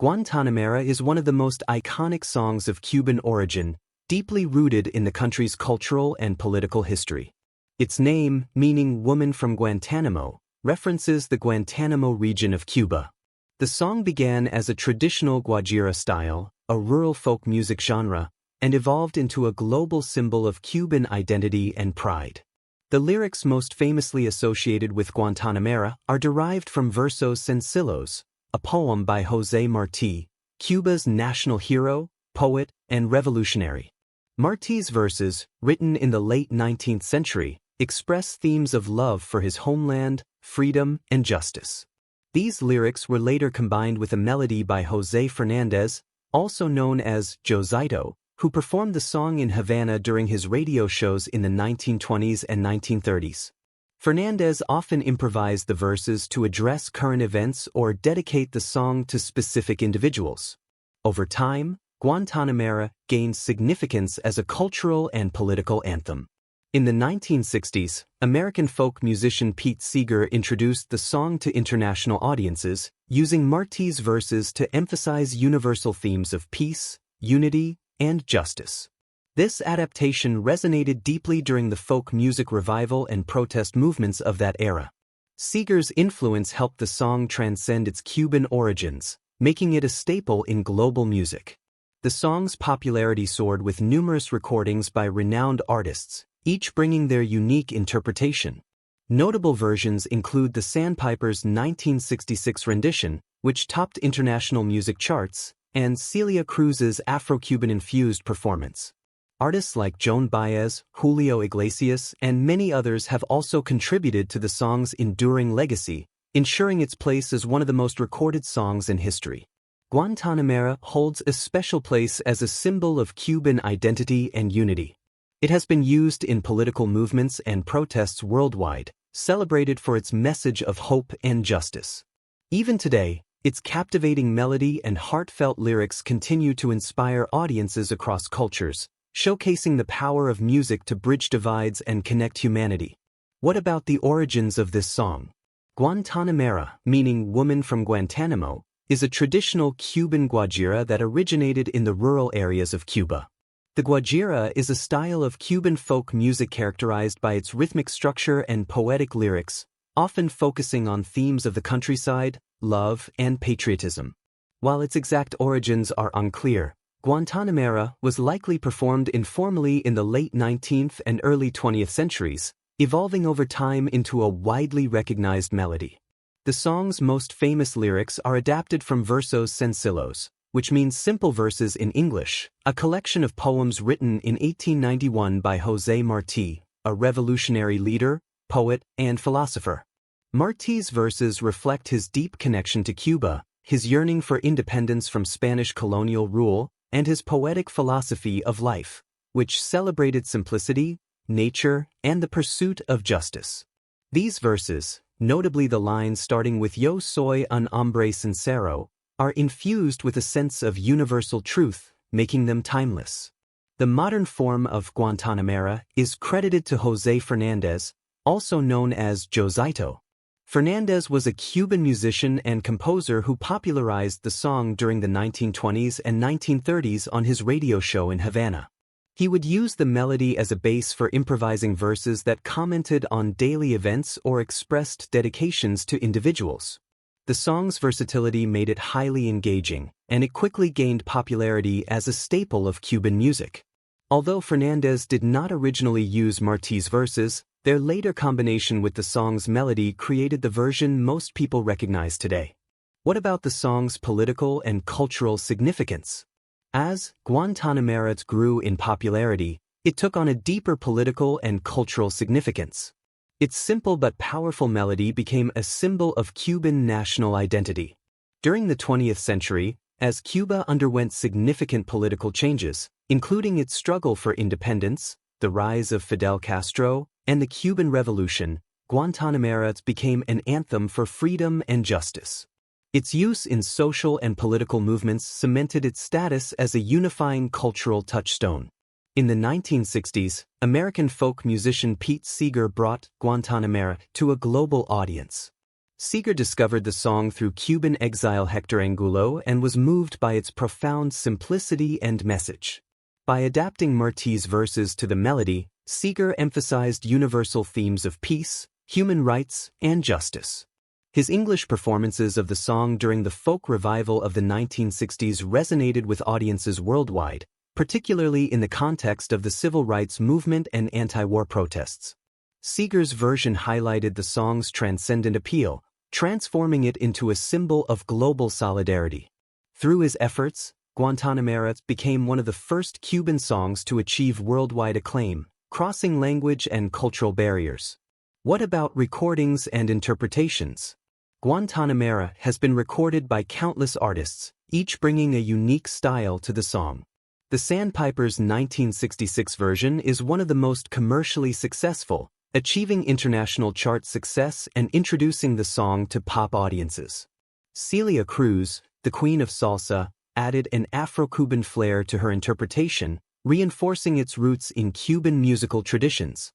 Guantanamera is one of the most iconic songs of Cuban origin, deeply rooted in the country's cultural and political history. Its name, meaning woman from Guantánamo, references the Guantánamo region of Cuba. The song began as a traditional guajira style, a rural folk music genre, and evolved into a global symbol of Cuban identity and pride. The lyrics most famously associated with Guantanamera are derived from Versos Sencillos, a poem by José Martí, Cuba's national hero, poet, and revolutionary. Martí's verses, written in the late 19th century, express themes of love for his homeland, freedom, and justice. These lyrics were later combined with a melody by José Fernández, also known as Josito, who performed the song in Havana during his radio shows in the 1920s and 1930s. Fernández often improvised the verses to address current events or dedicate the song to specific individuals. Over time, Guantanamera gained significance as a cultural and political anthem. In the 1960s, American folk musician Pete Seeger introduced the song to international audiences, using Martí's verses to emphasize universal themes of peace, unity, and justice. This adaptation resonated deeply during the folk music revival and protest movements of that era. Seeger's influence helped the song transcend its Cuban origins, making it a staple in global music. The song's popularity soared with numerous recordings by renowned artists, each bringing their unique interpretation. Notable versions include the Sandpipers' 1966 rendition, which topped international music charts, and Celia Cruz's Afro-Cuban-infused performance. Artists like Joan Baez, Julio Iglesias, and many others have also contributed to the song's enduring legacy, ensuring its place as one of the most recorded songs in history. Guantanamera holds a special place as a symbol of Cuban identity and unity. It has been used in political movements and protests worldwide, celebrated for its message of hope and justice. Even today, its captivating melody and heartfelt lyrics continue to inspire audiences across cultures, showcasing the power of music to bridge divides and connect humanity. What about the origins of this song? Guantanamera, meaning woman from Guantánamo, is a traditional Cuban guajira that originated in the rural areas of Cuba. The guajira is a style of Cuban folk music characterized by its rhythmic structure and poetic lyrics, often focusing on themes of the countryside, love, and patriotism. While its exact origins are unclear, Guantanamera was likely performed informally in the late 19th and early 20th centuries, evolving over time into a widely recognized melody. The song's most famous lyrics are adapted from Versos Sencillos, which means simple verses in English, a collection of poems written in 1891 by José Martí, a revolutionary leader, poet, and philosopher. Martí's verses reflect his deep connection to Cuba, his yearning for independence from Spanish colonial rule, and his poetic philosophy of life, which celebrated simplicity, nature, and the pursuit of justice. These verses, notably the lines starting with Yo soy un hombre sincero, are infused with a sense of universal truth, making them timeless. The modern form of Guantanamera is credited to José Fernández, also known as Josito. Fernández was a Cuban musician and composer who popularized the song during the 1920s and 1930s on his radio show in Havana. He would use the melody as a base for improvising verses that commented on daily events or expressed dedications to individuals. The song's versatility made it highly engaging, and it quickly gained popularity as a staple of Cuban music. Although Fernández did not originally use Martí's verses, their later combination with the song's melody created the version most people recognize today. What about the song's political and cultural significance? As Guantanamera grew in popularity, it took on a deeper political and cultural significance. Its simple but powerful melody became a symbol of Cuban national identity. During the 20th century, as Cuba underwent significant political changes, including its struggle for independence, the rise of Fidel Castro, and the Cuban Revolution, Guantanamera became an anthem for freedom and justice. Its use in social and political movements cemented its status as a unifying cultural touchstone. In the 1960s, American folk musician Pete Seeger brought Guantanamera to a global audience. Seeger discovered the song through Cuban exile Hector Angulo and was moved by its profound simplicity and message. By adapting Martí's verses to the melody, Seeger emphasized universal themes of peace, human rights, and justice. His English performances of the song during the folk revival of the 1960s resonated with audiences worldwide, particularly in the context of the civil rights movement and anti-war protests. Seeger's version highlighted the song's transcendent appeal, transforming it into a symbol of global solidarity. Through his efforts, Guantanamera became one of the first Cuban songs to achieve worldwide acclaim, crossing language and cultural barriers. What about recordings and interpretations? Guantanamera has been recorded by countless artists, each bringing a unique style to the song. The Sandpipers' 1966 version is one of the most commercially successful, achieving international chart success and introducing the song to pop audiences. Celia Cruz, the queen of salsa, added an Afro-Cuban flair to her interpretation, reinforcing its roots in Cuban musical traditions.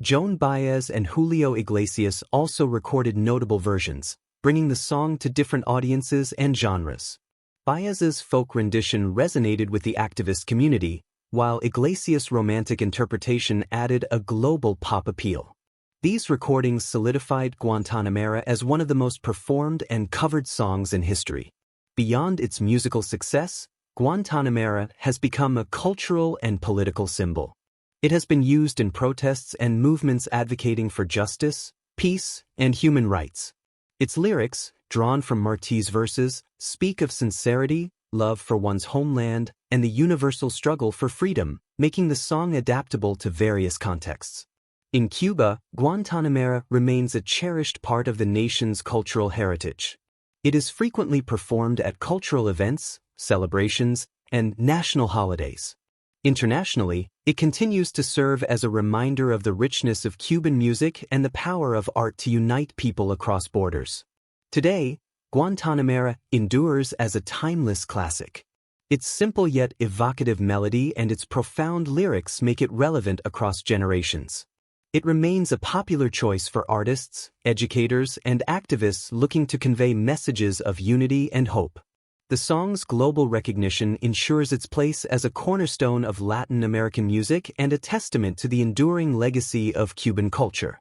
Joan Baez and Julio Iglesias also recorded notable versions, bringing the song to different audiences and genres. Baez's folk rendition resonated with the activist community, while Iglesias' romantic interpretation added a global pop appeal. These recordings solidified Guantanamera as one of the most performed and covered songs in history. Beyond its musical success, Guantanamera has become a cultural and political symbol. It has been used in protests and movements advocating for justice, peace, and human rights. Its lyrics, drawn from Martí's verses, speak of sincerity, love for one's homeland, and the universal struggle for freedom, making the song adaptable to various contexts. In Cuba, Guantanamera remains a cherished part of the nation's cultural heritage. It is frequently performed at cultural events, celebrations, and national holidays. Internationally, it continues to serve as a reminder of the richness of Cuban music and the power of art to unite people across borders. Today, Guantanamera endures as a timeless classic. Its simple yet evocative melody and its profound lyrics make it relevant across generations. It remains a popular choice for artists, educators, and activists looking to convey messages of unity and hope. The song's global recognition ensures its place as a cornerstone of Latin American music and a testament to the enduring legacy of Cuban culture.